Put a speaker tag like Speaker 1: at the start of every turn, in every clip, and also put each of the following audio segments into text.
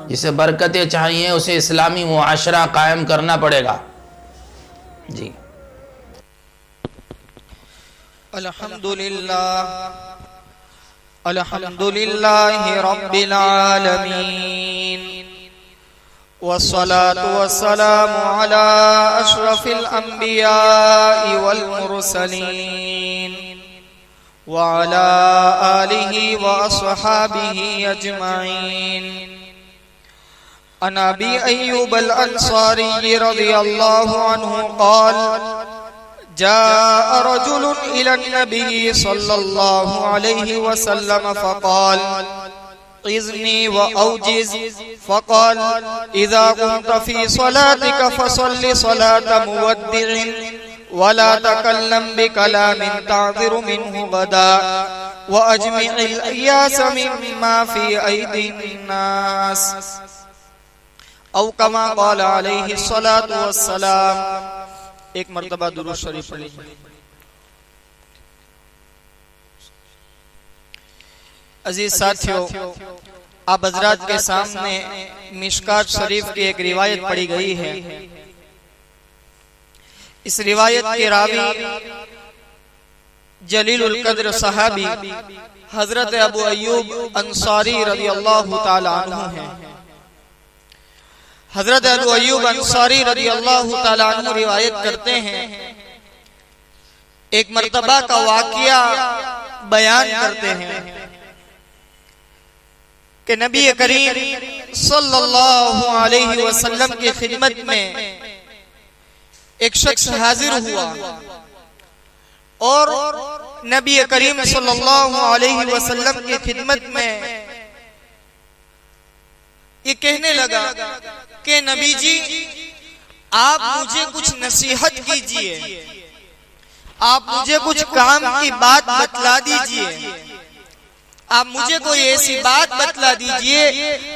Speaker 1: جسے برکتیں چاہیے اسے اسلامی معاشرہ قائم کرنا پڑے گا. جی
Speaker 2: الحمدللہ رب العالمین والصلاة والسلام على اشرف الانبیاء والمرسلین وعلى آلہ واصحابہ اجمعین. عن ابی ایوب الانصاری رضی اللہ عنہ قال جاء رجل إلى النبي صلى الله عليه وسلم فقال إذني وأوجز فقال إذا قمت في صلاتك فصل صلاة مودع ولا تكلم بكلام تعذر منه غدا وأجمع الأياس مما في أيدي الناس أو كما قال عليه الصلاة والسلام. ایک مرتبہ درود شریف پڑھ لیجیے. عزیز ساتھیو، آپ حضرات کے سامنے مشکات شریف کی ایک روایت پڑھی گئی ہے. اس روایت کے راوی جلیل القدر صحابی حضرت ابو ایوب انصاری رضی اللہ تعالی عنہ ہیں. حضرت ابو ایوب انصاری رضی اللہ تعالیٰ عنہ روایت کرتے ہیں، ایک مرتبہ کا واقعہ بیان کرتے ہیں کہ نبی کریم صلی اللہ علیہ وسلم کی خدمت میں ایک شخص حاضر ہوا اور نبی کریم صلی اللہ علیہ وسلم کی خدمت میں یہ کہنے لگا کہ نبی جی آپ مجھے کچھ نصیحت کیجئے، آپ مجھے کچھ کام کی بات بتلا دیجئے، آپ مجھے کوئی ایسی بات بتلا دیجئے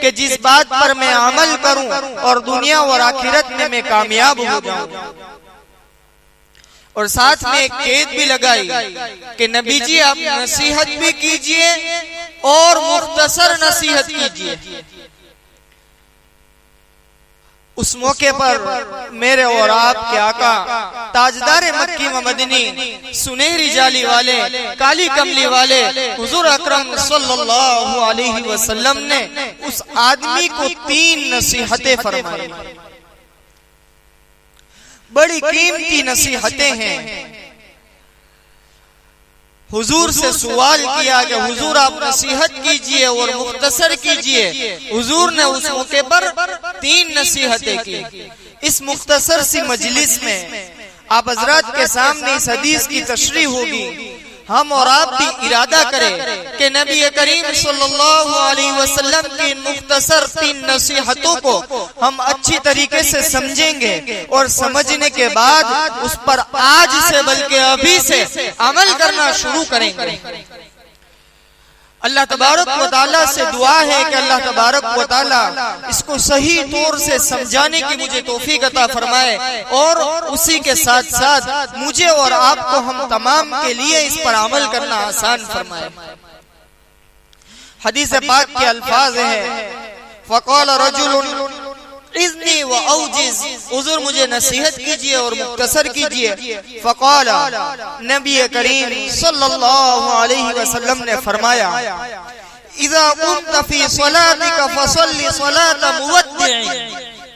Speaker 2: کہ جس بات پر میں عمل کروں اور دنیا اور آخرت میں میں کامیاب ہو جاؤں. اور ساتھ میں ایک قید بھی لگائی کہ نبی جی آپ نصیحت بھی کیجئے اور مختصر نصیحت کیجئے. اس موقع پر میرے اور آپ کے آقا تاجدار مکی و مدنی سنہری جالی والے کالی کملی والے حضور اکرم صلی اللہ علیہ وسلم نے اس آدمی کو 3 نصیحتیں فرمائی. بڑی قیمتی نصیحتیں ہیں. حضور سے سوال کیا کہ حضور آپ نصیحت کیجئے اور مختصر کیجئے. حضور نے اس موقع پر 3 نصیحتیں کی. اس مختصر سی مجلس میں آپ حضرات کے سامنے اس حدیث کی تشریح ہوگی. ہم اور آپ بھی ارادہ کریں کہ نبی کریم صلی اللہ علیہ وسلم کی مختصر 3 نصیحتوں کو ہم اچھی طریقے سے سمجھیں گے اور سمجھنے کے بعد اس پر آج سے بلکہ ابھی سے عمل کرنا شروع کریں گے. اللہ تبارک و تعالیٰ سے دعا ہے کہ اللہ تبارک و تعالیٰ اس کو صحیح طور سے سمجھانے کی مجھے توفیق عطا فرمائے اور اسی کے ساتھ ساتھ مجھے اور آپ کو ہم تمام کے لیے اس پر عمل کرنا آسان فرمائے. حدیث پاک کے الفاظ ہیں فقال رجل اذنی و اوجز، حضور مجھے نصیحت کیجئے اور مختصر کیجئے. فقال، نبی کریم صلی اللہ علیہ وسلم نے فرمایا اذا قمت فی صلاتک فصل صلاة مودع.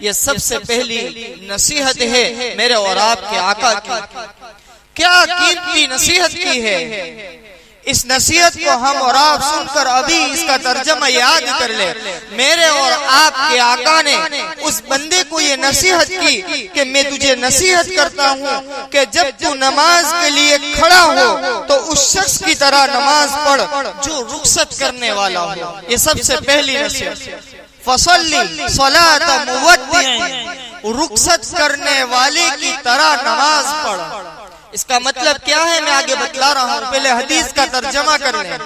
Speaker 2: یہ سب سے پہلی نصیحت ہے میرے اور آپ کے آقا کی. کیا قیمتی نصیحت کی ہے. اس نصیحت کو ہم اور آپ سن کر ابھی اس کا ترجمہ یاد کر لیں. میرے اور آپ کے آقا نے اس بندے کو یہ نصیحت کی کہ میں تجھے نصیحت کرتا ہوں کہ جب تو نماز کے لیے کھڑا ہو تو اس شخص کی طرح نماز پڑھ جو رخصت کرنے والا ہو. یہ سب سے پہلی نصیحت. فصلی صلاۃ مودع، رخصت کرنے والے کی طرح نماز پڑھ. اس کا مطلب کیا ہے میں آگے بتلا رہا ہوں، پہلے حدیث کا ترجمہ کر لیں.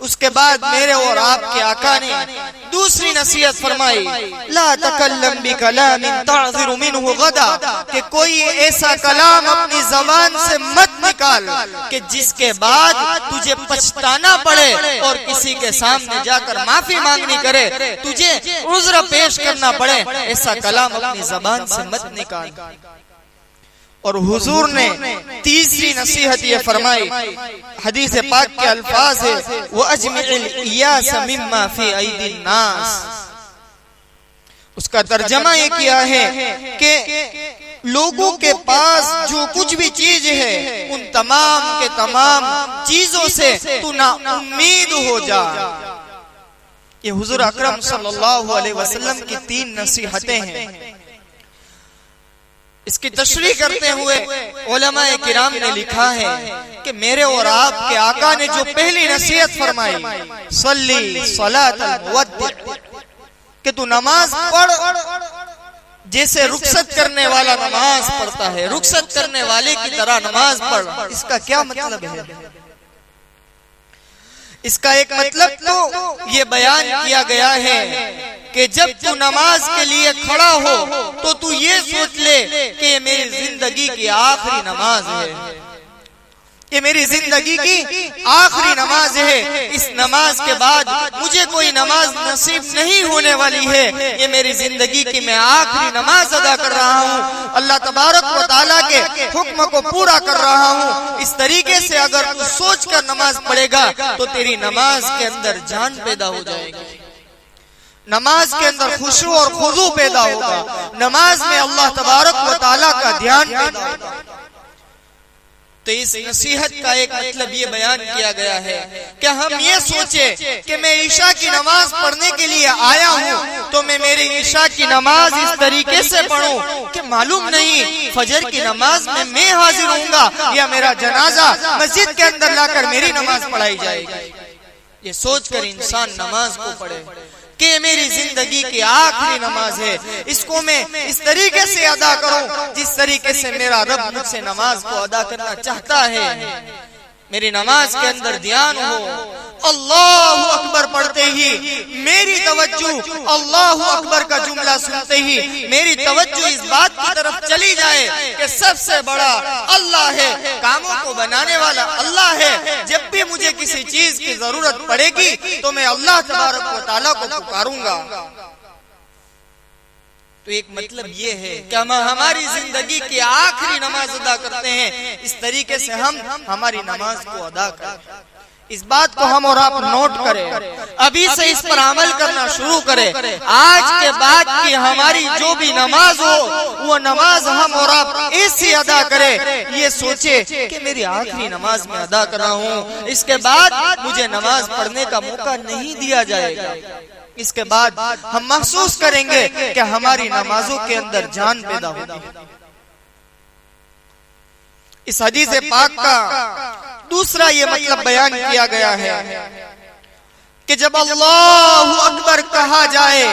Speaker 2: اس کے بعد میرے اور آپ کے آقا نے دوسری نصیحت فرمائی، لا تکلم بکلام تعذر منہ غدا، کہ کوئی ایسا کلام اپنی زبان سے مت نکال کہ جس کے بعد تجھے پچھتانا پڑے اور کسی کے سامنے جا کر معافی مانگنی کرے، تجھے عذر پیش کرنا پڑے، ایسا کلام اپنی زبان سے مت نکال۔ اور حضور نے تیسری نصیحت یہ فرمائی، حدیث پاک کے الفاظ ہے وَأَجْمِعِ الْإِيَاسَ مِمَّا فِي أَيْدِي النَّاسِ، اس کا ترجمہ یہ کیا ہے کہ لوگوں کے پاس جو کچھ بھی چیز ہے ان تمام کے تمام چیزوں سے تو نا امید ہو جا۔ یہ حضور اکرم صلی اللہ علیہ وسلم کی 3 نصیحتیں ہیں۔ اس کی تشریح کرتے ہوئے علماء کرام نے لکھا ہے کہ میرے اور آپ کے آقا نے جو پہلی نصیحت فرمائی، صلی صلاۃ المودع، کہ تو نماز پڑھ جیسے رخصت کرنے والا نماز پڑھتا ہے، رخصت کرنے والے کی طرح نماز پڑھ۔ اس کا کیا مطلب ہے؟ اس کا ایک مطلب تو یہ بیان کیا گیا ہے کہ جب تو نماز کے لیے کھڑا ہو تو تو یہ سوچ لے کہ یہ میری زندگی کی آخری نماز ہے، یہ میری زندگی کی آخری نماز ہے، اس نماز کے بعد مجھے کوئی نماز نصیب نہیں ہونے والی ہے، یہ میری زندگی کی میں آخری نماز ادا کر رہا ہوں، اللہ تبارک و تعالیٰ کے حکم کو پورا کر رہا ہوں۔ اس طریقے سے اگر تو سوچ کر نماز پڑھے گا تو تیری نماز کے اندر جان پیدا ہو جائے گی، نماز کے اندر خشوع اور خضوع پیدا ہوگا، نماز میں اللہ تبارک و تعالیٰ کا دھیان پیدا ہوگا۔ تو اس نصیحت کا ایک مطلب یہ بیان کیا گیا ہے کہ ہم یہ سوچیں کہ میں عشاء کی نماز پڑھنے کے لیے آیا ہوں تو میں میری عشاء کی نماز اس طریقے سے پڑھوں کہ معلوم نہیں فجر کی نماز میں حاضر ہوں گا یا میرا جنازہ مسجد کے اندر لا کر میری نماز پڑھائی جائے گی۔ یہ سوچ کر انسان نماز کو پڑھے کہ میری زندگی کی آخری نماز ہے، اس کو میں اس طریقے سے ادا کروں جس طریقے سے میرا رب مجھ سے نماز کو ادا کرنا چاہتا ہے۔ میری نماز کے اندر دھیان ہو، اللہ اکبر پڑھتے ہی میری توجہ اللہ اکبر کا جملہ سنتے ہی میری توجہ اس بات کی طرف چلی جائے کہ سب سے بڑا اللہ ہے، کاموں کو بنانے والا اللہ ہے، جب بھی مجھے کسی چیز کی ضرورت پڑے گی تو میں اللہ تبارک و تعالیٰ کو پکاروں گا۔ تو ایک مطلب یہ ہے کہ ہم ہماری زندگی کی آخری نماز ادا کرتے ہیں، اس طریقے سے ہم ہماری نماز کو ادا کریں۔ اس بات کو ہم اور آپ نوٹ کریں، ابھی سے اس پر عمل کرنا شروع کریں۔ آج کے بعد کی ہماری جو بھی نماز ہو وہ نماز ہم اور آپ ایسی ادا کریں، یہ سوچے کہ میری آخری نماز میں ادا کر رہا ہوں، اس کے بعد مجھے نماز پڑھنے کا موقع نہیں دیا جائے گا۔ اس کے بعد ہم محسوس کریں گے کہ ہماری نمازوں کے اندر جان پیدا ہوگی۔ اس حدیث پاک کا دوسرا یہ مطلب بیان کیا گیا ہے کہ جب اللہ اکبر کہا جائے،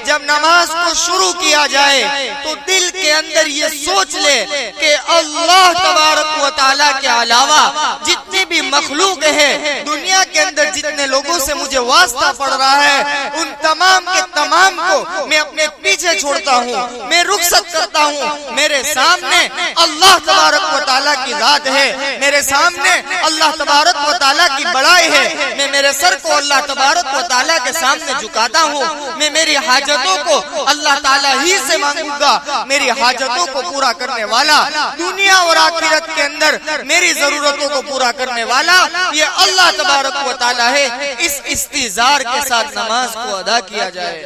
Speaker 2: جب نماز کو شروع کیا جائے تو دل کے اندر یہ سوچ لے کہ اللہ تبارک و تعالیٰ کے علاوہ جتنی بھی مخلوق ہے دنیا کے اندر، جتنے لوگوں سے مجھے واسطہ پڑ رہا ہے، ان تمام کے تمام کو میں اپنے پیچھے چھوڑتا ہوں، میں رخصت کرتا ہوں۔ میرے سامنے اللہ تبارک و تعالیٰ کی ذات ہے، میرے سامنے اللہ تبارک و تعالیٰ کی بڑائی ہے، میں میرے سر کو اللہ تبارک و تعالیٰ کے سامنے جھکاتا ہوں، میں میری حاجتوں کو اللہ تعالیٰ ہی سے مانگوں گا۔ میری حاجتوں کو پورا کرنے والا، دنیا اور آخرت کے اندر میری ضرورتوں کو پورا کرنے والا یہ اللہ تبارک و تعالیٰ ہے۔ اس استظہار کے ساتھ نماز کو ادا کیا جائے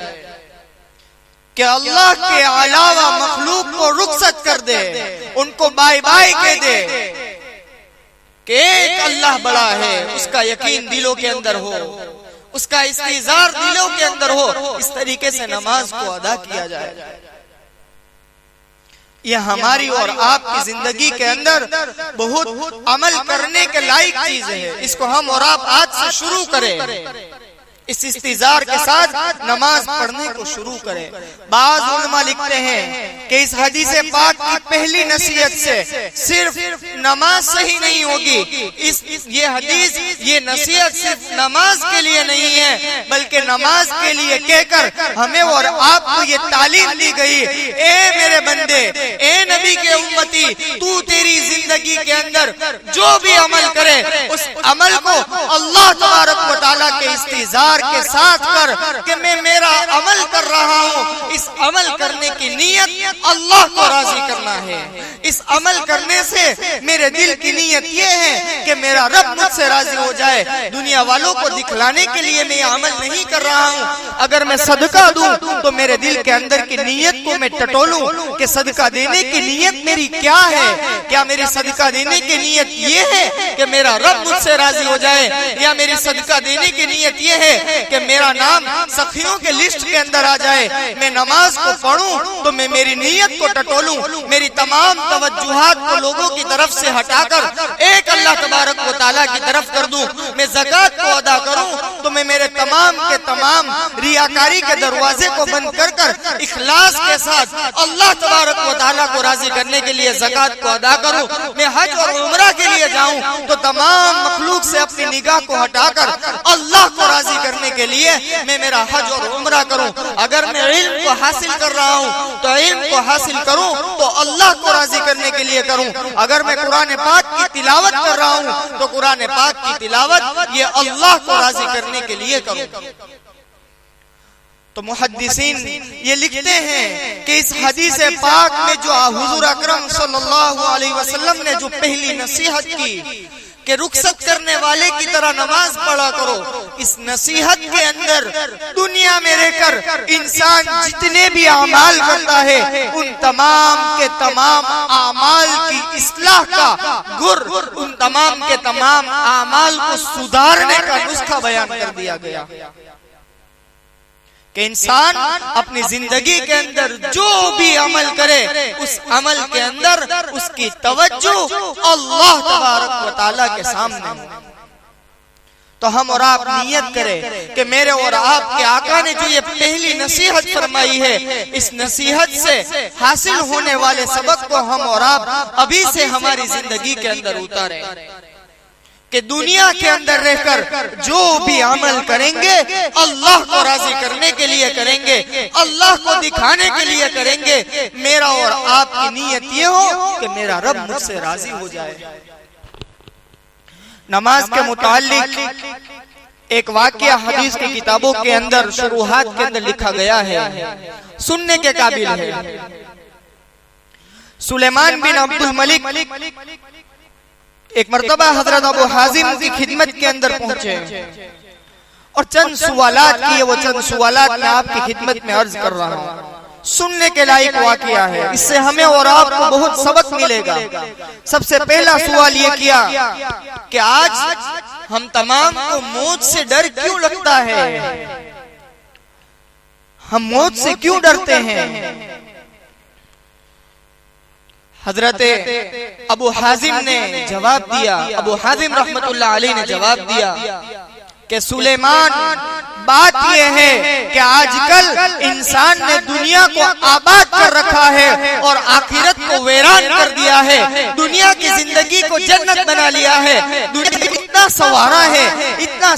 Speaker 2: کہ اللہ کے علاوہ مخلوق کو رخصت کر دے، ان کو بائے بائے کہہ دے کہ ایک اللہ بڑا ہے، اس کا یقین دلوں کے اندر ہو، اس کا استظہار دلوں کے اندر ہو، اس طریقے سے نماز کو ادا کیا جائے۔ یہ ہماری اور آپ کی زندگی کے اندر بہت عمل کرنے کے لائق چیز ہے، اس کو ہم اور آپ آج سے شروع کریں، اس استظہار کے ساتھ نماز پڑھنے کو شروع کریں۔ بعض علماء لکھتے ہیں کہ اس حدیث پاک کی پہلی نصیحت سے صرف نماز صحیح نہیں ہوگی. یہ حدیث، یہ نصیحت صرف نماز کے لیے نہیں ہے، بلکہ نماز کے لیے کہہ کر ہمیں اور آپ کو یہ تعلیم دی گئی، اے میرے بندے، اے نبی کے امتی، تو تیری زندگی کے اندر جو بھی عمل کرے اس عمل کو اللہ تبارک و تعالیٰ کے استحضار کے ساتھ کر کہ میں میرا عمل کر رہا ہوں. اس عمل کرنے کی نیت اللہ کو راضی کرنا ہے. اس عمل کرنے سے میرے دل کی نیت یہ ہے کہ میرا رب مجھ سے راضی ہو جائے. دنیا والوں کو دکھلانے کے لیے میں یہ عمل نہیں کر رہا ہوں. اگر میں صدقہ دوں تو میرے دل کے اندر کی نیت کو میں ٹٹولوں کہ صدقہ دینے کی نیت میری کیا ہے. کیا میری صدقہ دینے کی نیت یہ ہے کہ میرا رب مجھ سے راضی ہو جائے، یا میری صدقہ دینے کی نیت یہ ہے کہ میرا نام سخیوں کے لسٹ کے اندر آ جائے. میں نماز کو پڑھوں تو میں میری نیت کو ٹٹولوں، میری تمام توجہات کو لوگوں کی طرف سے ہٹا کر ایک اللہ تبارک و تعالیٰ کی طرف کر دوں. میں زکوٰۃ کو ادا کروں تو میں میرے تمام کے تمام ریاکاری کے دروازے کو بند کر کر اخلاص کے ساتھ اللہ تبارک و تعالیٰ کو راضی کرنے کے لیے زکوٰۃ کو ادا کروں. میں حج اور عمرہ کے لیے جاؤں تو تمام مخلوق سے اپنی نگاہ کو ہٹا کر اللہ کو راضی کرنے کے لیے میں میرا حج اور عمرہ کروں. اگر میں علم کو حاصل کر رہا ہوں تو علم کو حاصل کروں تو اللہ کو راضی کرنے کے لیے کروں. اگر میں قرآن پاک کی تلاوت کر رہا ہوں تو قرآن پاک کی تلاوت یہ اللہ کو راضی کرنے کے لیے کروں. تو محدثین یہ لکھتے ہیں کہ اس حدیث پاک میں جو حضور اکرم صلی اللہ علیہ وسلم نے جو پہلی نصیحت کی کہ رخصت کرنے والے کی طرح نماز پڑھا کرو، اس نصیحت کے اندر دنیا میں رہ کر انسان جتنے بھی اعمال کرتا ہے ان تمام کے تمام اعمال کی اصلاح کا گر، ان تمام کے تمام اعمال کو سدھارنے کا نسخہ بیان کر دیا گیا کہ انسان اپنی زندگی کے اندر جو بھی عمل کرے اس عمل کے اندر اس کی توجہ اللہ تبارک و تعالیٰ کے سامنے ہو. تو ہم اور آپ نیت کریں کہ میرے اور آپ کے آقا نے جو یہ پہلی نصیحت فرمائی ہے، اس نصیحت سے حاصل ہونے والے سبق کو ہم اور آپ ابھی سے ہماری زندگی کے اندر اتاریں کہ دنیا کے اندر رہ کر جو بھی عمل کریں گے اللہ کو راضی کرنے کے لیے کریں گے، اللہ کو دکھانے کے لیے کریں گے. میرا اور آپ کی نیت یہ ہو کہ میرا رب مجھ سے راضی ہو جائے. نماز کے متعلق ایک واقعہ حدیث کی کتابوں کے اندر شروحات کے اندر لکھا گیا ہے، سننے کے قابل ہے. سلیمان بن عبد الملک ایک مرتبہ حضرت ابو حازم کی خدمت کے اندر پہنچے اور چند سوالات کیے. وہ چند سوالات میں آپ کی خدمت میں عرض کر رہا ہوں. سننے کے لائق واقعہ ہے، اس سے ہمیں اور آپ کو بہت سبق ملے گا. سب سے پہلا سوال یہ کیا کہ آج ہم تمام کو موت سے ڈر کیوں لگتا ہے؟ ہم موت سے کیوں ڈرتے ہیں؟ حضرت ابو حازم نے جواب دیا، ابو حازم رحمت اللہ علیہ نے جواب دیا کہ سلیمان، بات یہ ہے کہ آج کل انسان نے دنیا کو آباد کر رکھا ہے اور آخرت کو ویران کر دیا ہے. دنیا کی زندگی کو جنت بنا لیا ہے. دنیا اتنا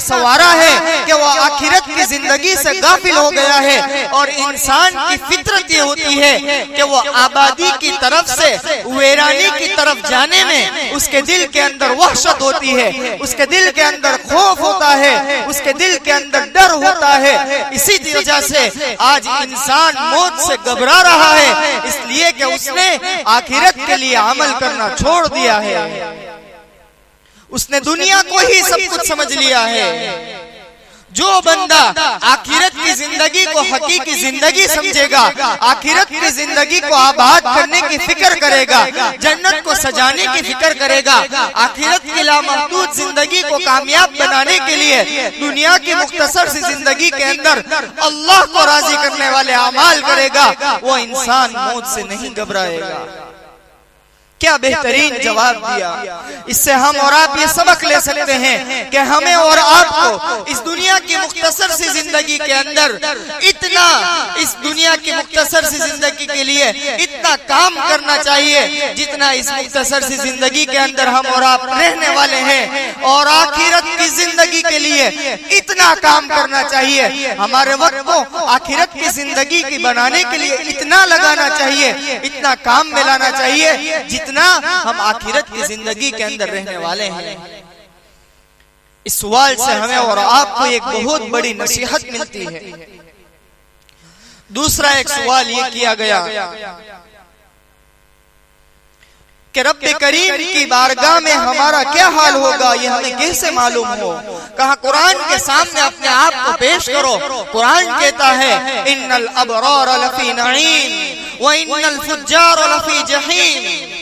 Speaker 2: سوارا ہے کہ وہ آخرت کی زندگی سے غافل ہو گیا ہے. اور انسان کی فطرت یہ ہوتی ہے کہ وہ آبادی کی طرف سے ویرانی کی طرف جانے میں اس کے دل کے اندر وحشت ہوتی ہے، اس کے دل کے اندر خوف ہوتا ہے، اس کے دل کے اندر ڈر ہوتا ہے. اسی وجہ سے آج انسان موت سے گھبرا رہا ہے، اس لیے کہ اس نے آخرت کے لیے عمل کرنا چھوڑ دیا ہے. اس نے دنیا کو ہی سب کچھ سمجھ لیا ہے. جو بندہ آخرت کی زندگی کو حقیقی زندگی سمجھے گا، آخرت کی زندگی کو آباد کرنے کی فکر کرے گا، جنت کو سجانے کی فکر کرے گا، آخرت کی لامحدود زندگی کو کامیاب بنانے کے لیے دنیا کی مختصر سی زندگی کے اندر اللہ کو راضی کرنے والے اعمال کرے گا، وہ انسان موت سے نہیں گھبرائے گا. کیا بہترین جواب دیا. اس سے ہم اور آپ یہ سبق لے سکتے ہیں کہ ہمیں اور آپ کو اس دنیا کی مختصر سی زندگی کے اندر اتنا اس دنیا کی مختصر سی زندگی کے لیے اتنا کام کرنا چاہیے جتنا اس مختصر سی زندگی کے اندر ہم اور آپ رہنے والے ہیں, اور آخرت کی زندگی کے لیے اتنا کام کرنا چاہیے. ہمارے وقت کو آخرت کی زندگی کی بنانے کے لیے اتنا لگانا چاہیے, اتنا کام میں لانا چاہیے جتنا ہم آخرت کی زندگی کے اندر رہنے والے ہیں. اس سوال سے ہمیں اور آپ کو ایک بہت بڑی نصیحت ملتی ہے. دوسرا ایک سوال یہ کیا گیا کہ رب کریم کی بارگاہ میں ہمارا کیا حال ہوگا, یہ ہمیں کیسے معلوم ہو؟ کہا قرآن کے سامنے اپنے آپ کو پیش کرو. قرآن کہتا ہے ان الابرار لفی نعیم وان الفجار لفی جحیم,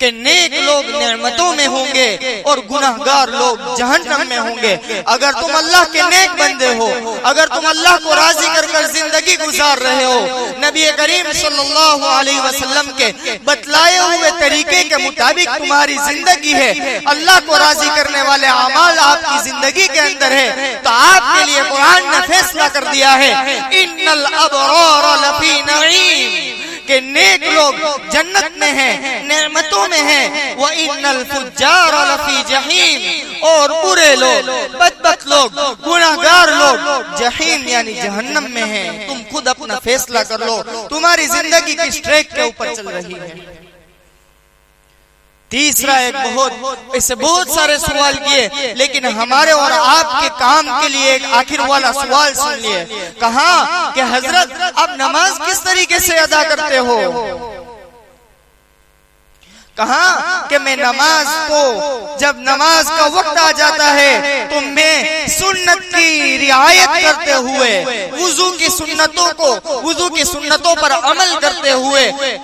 Speaker 2: کہ نیک لوگ نعمتوں میں ہوں گے اور گناہگار لوگ جہنم میں ہوں گے. اگر تم اللہ کے نیک بندے ہو, اگر تم اللہ کو راضی کر کر زندگی گزار رہے ہو, نبی کریم صلی اللہ علیہ وسلم کے بتلائے ہوئے طریقے کے مطابق تمہاری زندگی ہے, اللہ کو راضی کرنے والے اعمال آپ کی زندگی کے اندر ہے, تو آپ کے لیے قرآن نے فیصلہ کر دیا ہے ان الابرار لفی نعیم, کہ نیک لوگ جنت میں ہیں, نعمتوں میں ہیں. وَإِنَّ الْفُجَّارَ لَفِي جَحِيمٍ, اور برے لوگ, بدبخت لوگ, گناہگار لوگ جہنم یعنی جہنم میں ہیں. تم خود اپنا فیصلہ کر لو, تمہاری زندگی کس ٹریک کے اوپر چل رہی ہے. تیسرا ایک اس سے بہت سارے سوال کیے, لیکن ہمارے اور آپ کے کام کے لیے ایک آخر والا سوال سن لیے. کہا کہ حضرت آپ نماز کس طریقے سے ادا کرتے ہو؟ کہا کہ میں نماز کو جب نماز کا وقت آ جاتا ہے تو میں سنت کی رعایت کرتے ہوئے, وضو کی سنتوں پر عمل کرتے ہوئے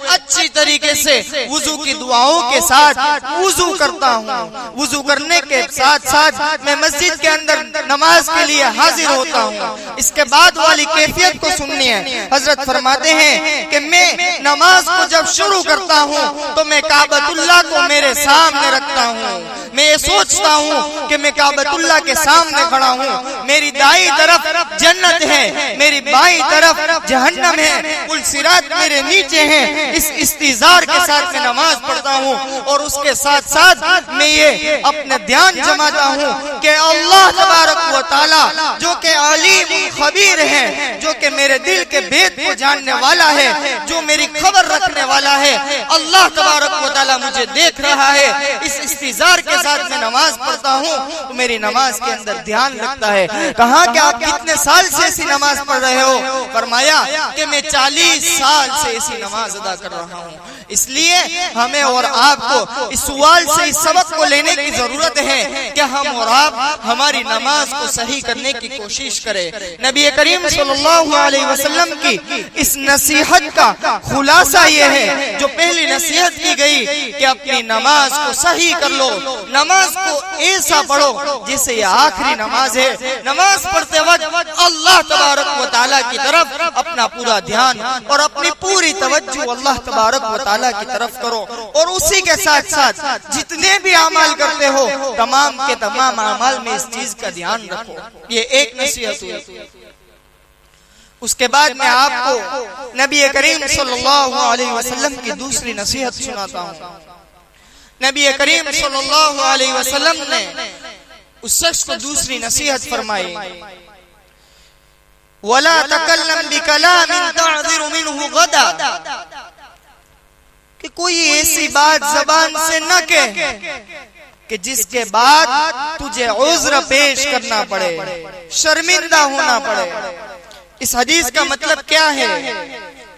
Speaker 2: اچھی طریقے سے وضو کی دعاؤں کے ساتھ وضو کرتا ہوں. وضو کرنے کے ساتھ ساتھ میں مسجد کے اندر نماز کے لیے حاضر ہوتا ہوں. اس کے بعد والی کیفیت کو سننی ہے. حضرت فرماتے ہیں کہ میں نماز کو جب شروع کرتا ہوں تو میں کعبۃ اللہ کو میرے سامنے رکھتا ہوں. میں یہ سوچتا ہوں کہ میں کعبۃ اللہ کے سامنے کھڑا ہوں, میری دائیں طرف جنت ہے, میری بائیں طرف جہنم ہے, پل صراط میرے نیچے ہیں. اس استحضار کے ساتھ میں نماز پڑھتا ہوں, اور اس کے ساتھ ساتھ میں یہ اپنا دھیان جماتا ہوں کہ اللہ تبارک و تعالی جو کہ علیم خبیر ہے, جو کہ میرے دل کے بھید کو جاننے والا ہے, جو میری خبر رکھنے والا ہے, اللہ تبارک و تعالی مجھے دیکھ رہا ہے. اس استحضار کے ساتھ میں نماز پڑھتا ہوں تو میری نماز کے اندر دھیان لگتا ہے. کہا کہ آپ کتنے سال سے ایسی نماز پڑھ رہے ہو؟ فرمایا کہ میں 40 سال سے ایسی نماز ادا کر رہا ہوں. اس لیے ہمیں اور آپ کو اس سوال سے اس سبق کو لینے کی ضرورت ہے کہ ہم اور آپ ہماری نماز کو صحیح کرنے کی کوشش کریں. نبی کریم صلی اللہ علیہ وسلم کی اس نصیحت کا خلاصہ یہ ہے, جو پہلی نصیحت کی گئی کہ اپنی نماز کو صحیح کر لو, نماز کو ایسا پڑھو جیسے یہ آخری نماز ہے. نماز پڑھتے وقت اللہ تبارک و تعالیٰ کی طرف اپنا پورا دھیان اور اپنی پوری توجہ اللہ تبارک و تعالیٰ کی طرف کرو, اور اسی کے ساتھ ساتھ جتنے بھی اعمال کرتے ہو تمام کے تمام اعمال میں اس چیز کا دھیان رکھو. یہ ایک نصیحت ہوئی. اس کے بعد میں آپ کو نبی کریم صلی اللہ علیہ وسلم کی دوسری نصیحت سناتا ہوں. نبی کریم صلی اللہ علیہ وسلم نے اس شخص کو دوسری نصیحت فرمائی, وَلَا تَكَلَّمْ بِكَلَامٍ تَعْذِرُ مِنْهُ غَدًا, کہ کوئی ایسی بات زبان سے نہ کہے کہ جس کے بعد تجھے عذر پیش کرنا پڑے, شرمندہ ہونا پڑے. اس حدیث کا مطلب کیا ہے؟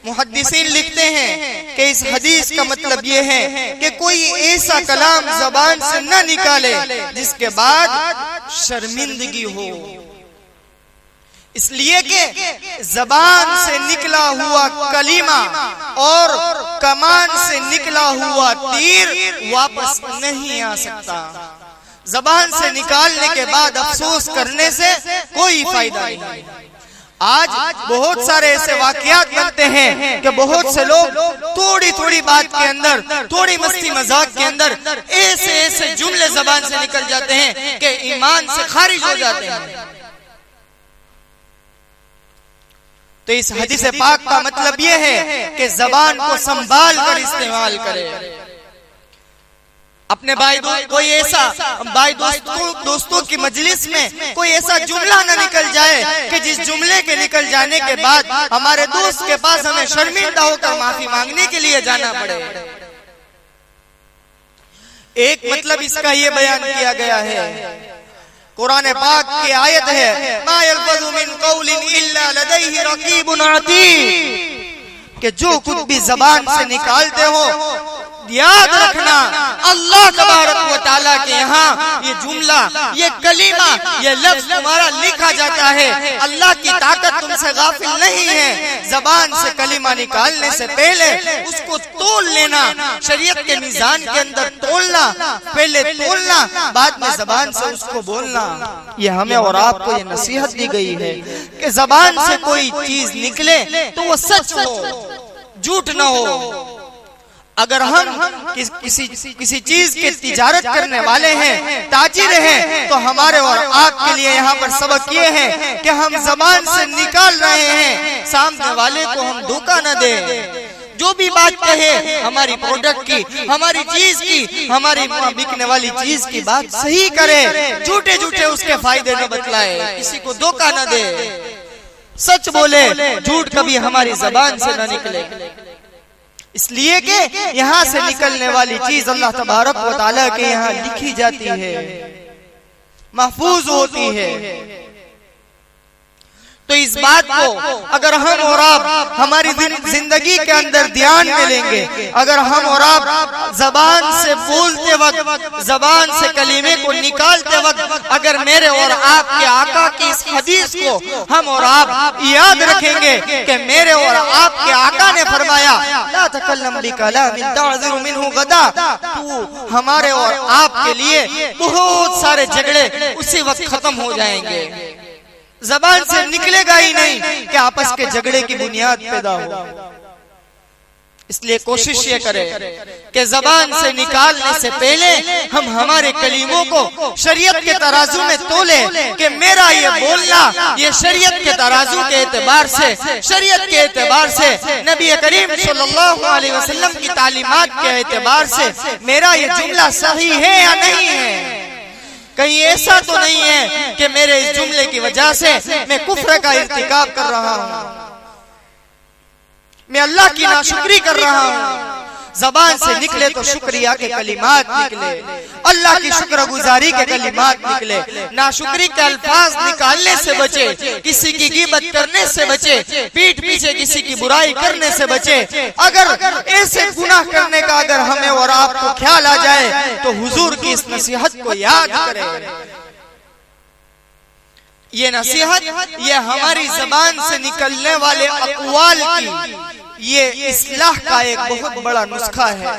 Speaker 2: محدثین لکھتے ہیں کہ اس حدیث کا مطلب یہ ہے کہ کوئی ایسا کلام زبان سے نہ نکالے جس کے بعد شرمندگی ہو. اس لیے کہ زبان سے نکلا ہوا کلمہ اور کمان سے نکلا ہوا تیر واپس نہیں آ سکتا. زبان سے نکالنے کے بعد افسوس کرنے سے کوئی فائدہ نہیں. آج بہت سارے ایسے واقعات بنتے ہیں کہ بہت سے لوگ تھوڑی تھوڑی بات کے اندر، تھوڑی مستی مذاق کے اندر ایسے جملے زبان سے نکل جاتے ہیں کہ ایمان سے خارج ہو جاتے ہیں۔ تو اس حدیث پاک کا مطلب یہ ہے کہ زبان کو سنبھال کر استعمال کرے۔ اپنے دوستوں کی مجلس میں کوئی ایسا جملہ نہ نکل جائے کہ جس جملے کے نکل جانے کے بعد ہمارے دوست کے پاس ہمیں شرمندہ ہو کر معافی مانگنے کے لیے جانا پڑے۔ ایک مطلب اس کا یہ بیان کیا گیا ہے، قرآن پاک کی آیت ہے ما یلفظ من قول الا لدیہ رقیب عتید، کہ جو کچھ بھی زبان سے نکالتے ہو یاد رکھنا اللہ تبارک و تعالیٰ کے یہاں یہ جملہ، یہ کلمہ، یہ لفظ تمہارا لکھا جاتا ہے۔ اللہ کی طاقت تم سے غافل نہیں ہے۔ زبان سے کلمہ نکالنے سے پہلے اس کو تول لینا، شریعت کے میزان کے اندر تولنا، پہلے تولنا، بعد میں زبان سے اس کو بولنا۔ یہ ہمیں اور آپ کو یہ نصیحت دی گئی ہے کہ زبان سے کوئی چیز نکلے تو وہ سچ ہو، جھوٹ نہ ہو۔ اگر ہم کسی چیز کی تجارت کرنے والے ہیں، تاجر ہیں، تو ہمارے اور آپ کے لیے یہاں پر سبق یہ ہے کہ ہم زبان سے نکال رہے ہیں، سامنے والے کو ہم دھوکہ نہ دیں۔ جو بھی بات کہے ہماری پروڈکٹ کی، ہماری چیز کی، ہماری بکنے والی چیز کی بات صحیح کرے، جھوٹے اس کے فائدے نہ بتلائے، کسی کو دھوکہ نہ دے، سچ بولے، جھوٹ کبھی ہماری زبان سے نہ نکلے۔ اس لیے کہ یہاں سے نکلنے والی چیز اللہ تبارک و تعالیٰ کے یہاں لکھی جاتی ہے، محفوظ ہوتی ہے۔ تو اس بات کو اگر ہم اور آپ ہماری زندگی کے اندر دھیان میں لیں گے، اگر ہم اور آپ زبان سے بولتے وقت، زبان سے کلمے کو نکالتے وقت اگر میرے اور آپ کے آقا کی اس حدیث کو ہم اور آپ یاد رکھیں گے کہ میرے اور آپ کے آقا نے فرمایا لا تکلم بکلام تعذر منہ غدا، تو ہمارے اور آپ کے لیے بہت سارے جھگڑے اسی وقت ختم ہو جائیں گے۔ زبان سے نکلے گا ہی نہیں کہ آپس کے جھگڑے کی بنیاد پیدا ہو۔ اس لیے کوشش یہ کرے کہ زبان سے نکالنے سے پہلے ہم ہمارے کلموں کو شریعت کے ترازو میں تولے کہ میرا یہ بولنا یہ شریعت کے ترازو کے اعتبار سے، شریعت کے اعتبار سے، نبی کریم صلی اللہ علیہ وسلم کی تعلیمات کے اعتبار سے میرا یہ جملہ صحیح ہے یا نہیں ہے۔ کہیں ایسا تو نہیں ہے کہ میرے اس جملے کی وجہ سے میں کفر کا ارتکاب کر رہا ہوں، میں اللہ کی ناشکری کر رہا ہوں۔ زبان سے نکلے تو شکریہ کے کلمات نکلے، اللہ کی شکر گزاری کے کلمات نکلے، ناشکری کے الفاظ نکالنے سے بچے، کسی کی غیبت کرنے سے بچے، پیٹھ پیچھے کسی کی برائی کرنے سے بچے۔ اگر ایسے گناہ کرنے کا اگر ہمیں اور آپ کو خیال آ جائے تو حضور کی اس نصیحت کو یاد کریں۔ یہ نصیحت یہ ہماری زبان سے نکلنے والے اقوال کی یہ اصلاح کا ایک بہت بڑا نسخہ ہے۔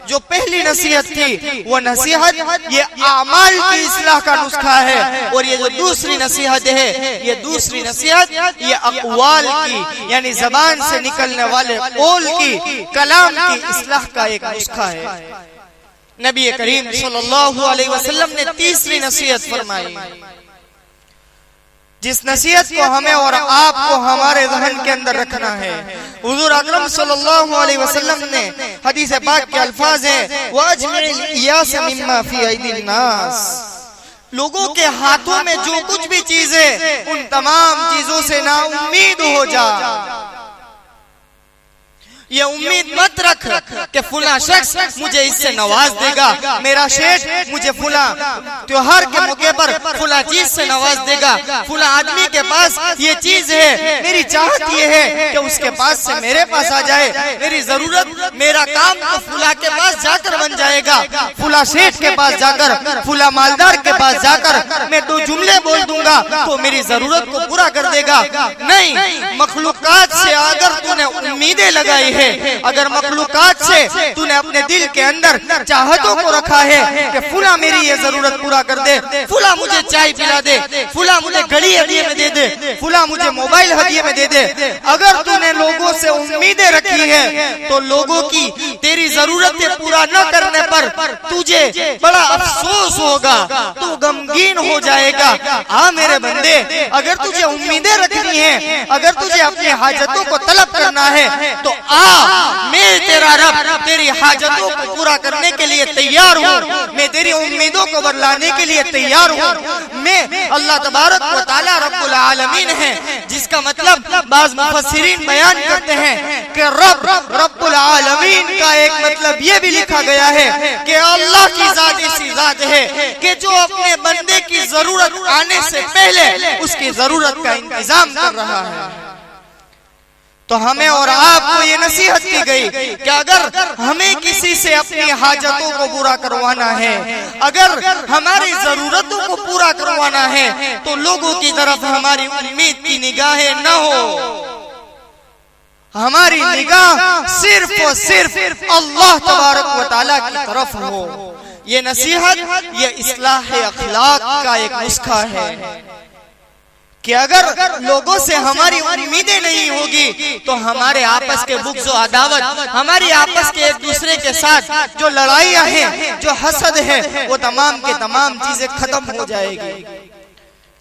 Speaker 2: جو پہلی نصیحت تھی وہ نصیحت یہ اعمال کی اصلاح کا نسخہ ہے، اور یہ جو دوسری نصیحت ہے یہ دوسری نصیحت یہ اقوال کی یعنی زبان سے نکلنے والے قول کی، کلام کی اصلاح کا ایک نسخہ ہے۔ نبی کریم صلی اللہ علیہ وسلم نے تیسری نصیحت فرمائی، جس نصیحت کو ہمیں اور آپ کو ہمارے ذہن کے اندر رکھنا ہے۔ حضور اکرم صلی اللہ علیہ وسلم نے حدیث پاک کے الفاظ ہیں وَأَجْمِعِ الْإِيَاسَ مِمَّا فِي أَيْدِي النَّاسِ، لوگوں کے ہاتھوں میں جو کچھ بھی چیزیں ان تمام چیزوں سے نا امید ہو جا۔ یہ امید مت رکھ کہ فلاں شخص مجھے اس سے نواز دے گا، میرا شیخ مجھے فلاں تیوہار کے موقع پر فلاں چیز سے نواز دے گا، فلاں آدمی کے پاس یہ چیز ہے، میری چاہت یہ ہے کہ اس کے پاس سے میرے پاس آ جائے، میری ضرورت میرا کام تو فلاں کے پاس جا کر بن جائے گا، فلاں شیخ کے پاس جا کر، فلاں مالدار کے پاس جا کر میں دو جملے بول دوں گا تو میری ضرورت کو پورا کر دے گا۔ نہیں، مخلوقات سے اگر تو نے امیدیں لگائی ہے ہے. اگر مخلوقات سے تو نے اپنے دل کے اندر چاہتوں کو رکھا ہے کہ فلاں میری یہ ضرورت پورا کر دے, فلاں مجھے چائے پلا دے, فلاں مجھے گھڑی ہدیے میں دے دے, فلاں مجھے موبائل ہدیے میں دے دے, اگر تو نے لوگوں سے امیدیں رکھی ہیں تو لوگوں کی تیری ضرورتیں پورا نہ کرنے پر تجھے بڑا افسوس ہوگا, تو غمگین ہو جائے گا. ہاں میرے بندے, اگر تجھے امیدیں رکھنی ہیں, اگر تجھے اپنی حاجتوں کو طلب کرنا ہے تو میں تیرا رب تیری حاجتوں کو پورا کرنے کے لیے تیار ہوں, میں تیری امیدوں کو برلانے کے لیے تیار ہوں. میں اللہ تبارک و تعالی رب العالمین ہے, جس کا مطلب بعض مفسرین بیان کرتے ہیں کہ رب العالمین کا ایک مطلب یہ بھی لکھا گیا ہے کہ اللہ کی ذات ایسی ذات ہے کہ جو اپنے بندے کی ضرورت آنے سے پہلے اس کی ضرورت کا انتظام کر رہا ہے. تو ہمیں اور آپ کو یہ نصیحت کی گئی کہ اگر ہمیں کسی سے اپنی حاجتوں کو پورا کروانا ہے, اگر ہماری ضرورتوں کو پورا کروانا ہے, تو لوگوں کی طرف ہماری امید کی نگاہیں نہ ہو, ہماری نگاہ صرف اور صرف اللہ تبارک و تعالیٰ کی طرف ہو. یہ نصیحت, یہ اصلاح اخلاق کا ایک نسخہ ہے کہ اگر لوگوں سے ہماری امیدیں نہیں ہوگی تو ہمارے آپس کے بغض و عداوت, ہماری آپس کے ایک دوسرے کے ساتھ جو لڑائیاں ہیں, جو حسد ہے, وہ تمام کے تمام چیزیں ختم ہو جائے گی.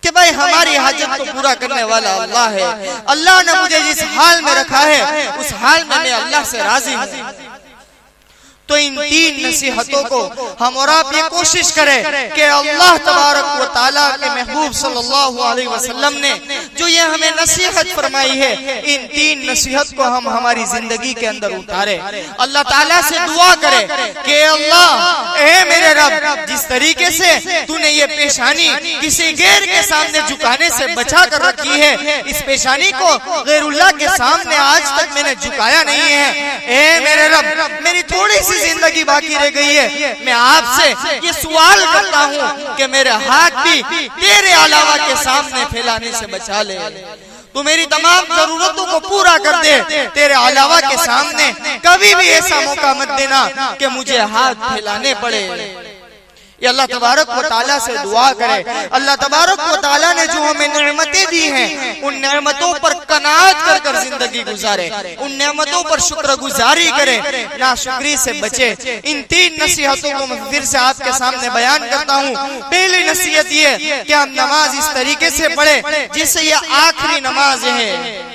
Speaker 2: کہ بھائی ہماری حاجت کو پورا کرنے والا اللہ ہے, اللہ نے مجھے جس حال میں رکھا ہے اس حال میں اللہ سے راضی ہوں. تو ان تین نصیحتوں کو ہم اور آپ یہ کوشش کریں کہ اللہ تبارک و تعالیٰ کے محبوب صلی اللہ علیہ وسلم نے جو یہ ہمیں نصیحت فرمائی ہے, ان تین نصیحت کو ہم ہماری زندگی کے اندر اتاریں. اللہ تعالیٰ سے دعا کریں کہ اللہ اے میرے رب, جس طریقے سے تو نے یہ پیشانی کسی غیر کے سامنے جھکانے سے بچا کر رکھی ہے, اس پیشانی کو غیر اللہ کے سامنے آج تک میں نے جھکایا نہیں ہے. اے میرے رب, میری تھوڑی سی زندگی باقی رہ گئی ہے, میں آپ سے یہ سوال کرتا ہوں کہ میرے ہاتھ بھی تیرے علاوہ کے سامنے پھیلانے سے بچا لے. تو میری تمام ضرورتوں کو پورا کر دے, تیرے علاوہ کے سامنے کبھی بھی ایسا موقع مت دینا کہ مجھے ہاتھ پھیلانے پڑے. یہ اللہ تبارک و تعالیٰ سے دعا کرے. اللہ تبارک و تعالیٰ نے جو ہمیں نعمتیں دی ہیں, ان نعمتوں پر قناعت کر کر زندگی گزارے, ان نعمتوں پر شکر گزاری کرے, ناشکری سے بچے. ان تین نصیحتوں کو میں پھر سے آپ کے سامنے بیان کرتا ہوں. پہلی نصیحت یہ کہ ہم نماز اس طریقے سے پڑھیں جسے یہ آخری نماز ہے.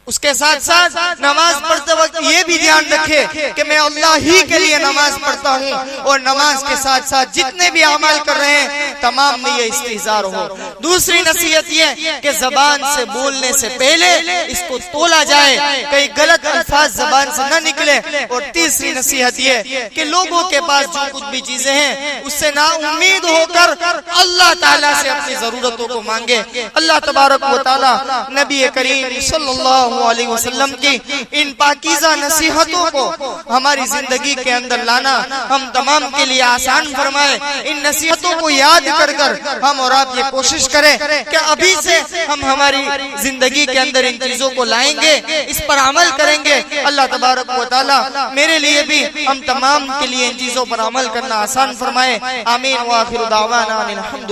Speaker 2: اس کے ساتھ ساتھ نماز پڑھتے وقت یہ بھی دھیان رکھے کہ میں اللہ ہی کے لیے نماز پڑھتا ہوں, اور نماز کے ساتھ ساتھ جتنے بھی اعمال کر رہے ہیں تمام میں یہ استحضار ہو. دوسری نصیحت یہ کہ زبان سے بولنے سے پہلے اس کو تولا جائے, کئی غلط الفاظ زبان سے نہ نکلے. اور تیسری نصیحت یہ کہ لوگوں کے پاس جو کچھ بھی چیزیں ہیں اس سے نا امید ہو کر اللہ تعالیٰ سے اپنی ضرورتوں کو مانگے. اللہ تبارک و تعالیٰ نبی کریم صلی اللہ علیہ وسلم کی ان پاکیزہ نصیحتوں کو ہماری زندگی کے اندر لانا ہم تمام کے لیے آسان فرمائے. ان نصیحتوں کو یاد کر کر ہم اور آپ یہ کوشش کریں کہ ابھی سے ہم ہماری زندگی کے اندر ان چیزوں کو لائیں گے, اس پر عمل کریں گے. اللہ تبارک و تعالی میرے لیے بھی ہم تمام کے لیے ان چیزوں پر عمل کرنا آسان فرمائے. آمین. وآخر دعوانا الحمدللہ.